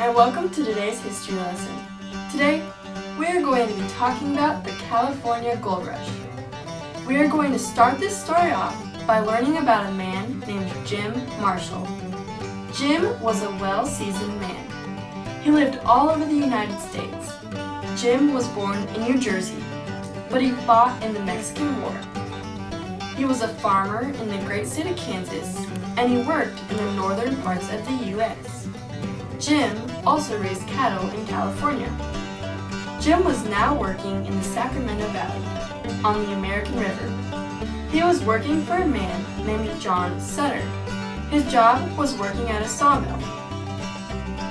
and welcome to today's history lesson. Today, we are going to be talking about the California Gold Rush. We are going to start this story off by learning about a man named Jim Marshall. Jim was a well-seasoned man. He lived all over the United States. Jim was born in New Jersey, but he fought in the Mexican War. He was a farmer in the great state of Kansas, and he worked in the northern parts of the U.S. Jim also raised cattle in California. Jim was now working in the Sacramento Valley, on the American River. He was working for a man named John Sutter. His job was working at a sawmill.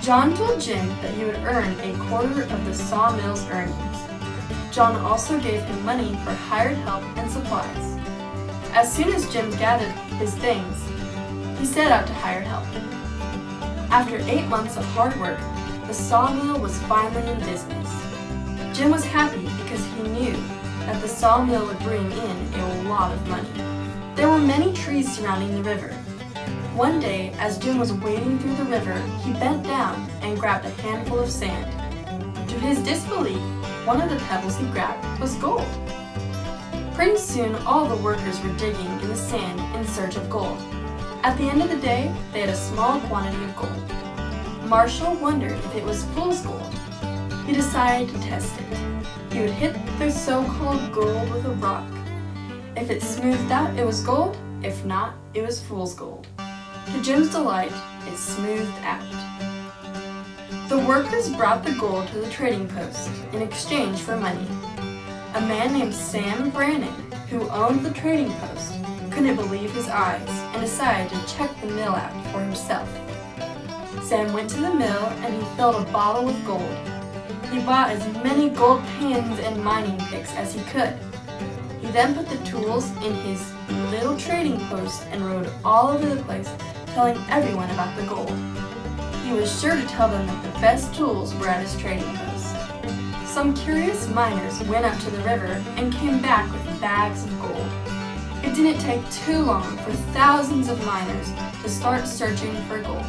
John told Jim that he would earn a quarter of the sawmill's earnings. John also gave him money for hired help and supplies. As soon as Jim gathered his things, he set out to hire help. After 8 months of hard work, the sawmill was finally in business. Jim was happy because he knew that the sawmill would bring in a lot of money. There were many trees surrounding the river. One day, as Jim was wading through the river, he bent down and grabbed a handful of sand. To his disbelief, one of the pebbles he grabbed was gold. Pretty soon, all the workers were digging in the sand in search of gold. At the end of the day, they had a small quantity of gold. Marshall wondered if it was fool's gold. He decided to test it. He would hit the so-called gold with a rock. If it smoothed out, it was gold. If not, it was fool's gold. To Jim's delight, it smoothed out. The workers brought the gold to the trading post in exchange for money. A man named Sam Brannan, who owned the trading post, couldn't believe his eyes and decided to check the mill out for himself. Sam went to the mill and he filled a bottle with gold. He bought as many gold pans and mining picks as he could. He then put the tools in his little trading post and rode all over the place telling everyone about the gold. He was sure to tell them that the best tools were at his trading post. Some curious miners went up to the river and came back with bags of gold. It didn't take too long for thousands of miners to start searching for gold.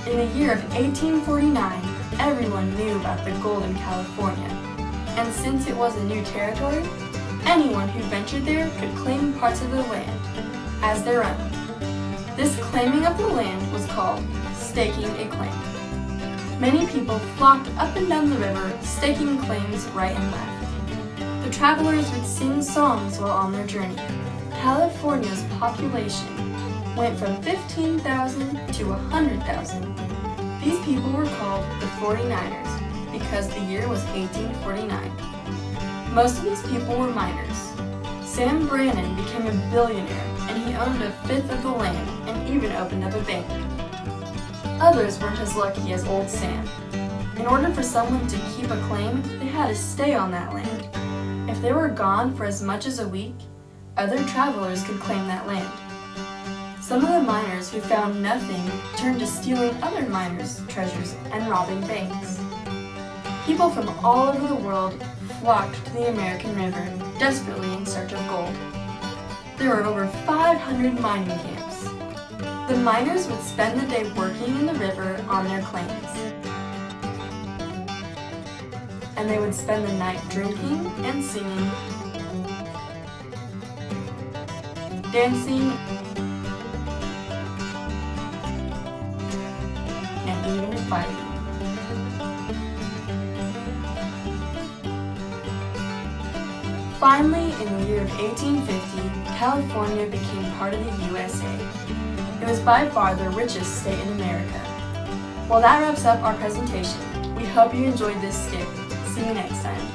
In the year of 1849, everyone knew about the gold in California, and since it was a new territory, anyone who ventured there could claim parts of the land as their own. This claiming of the land was called staking a claim. Many people flocked up and down the river, staking claims right and left. The travelers would sing songs while on their journey. California's population went from 15,000 to 100,000. These people were called the 49ers because the year was 1849. Most of these people were miners. Sam Brannan became a billionaire and he owned a fifth of the land and even opened up a bank. Others weren't as lucky as old Sam. In order for someone to keep a claim, they had to stay on that land. If they were gone for as much as a week, other travelers could claim that land. Some of the miners who found nothing turned to stealing other miners' treasures and robbing banks. People from all over the world flocked to the American River, desperately in search of gold. There were over 500 mining camps. The miners would spend the day working in the river on their claims. And they would spend the night drinking and singing, dancing, and even fighting. Finally, in the year of 1850, California became part of the USA. It was by far the richest state in America. Well, that wraps up our presentation. We hope you enjoyed this skit. See you next time.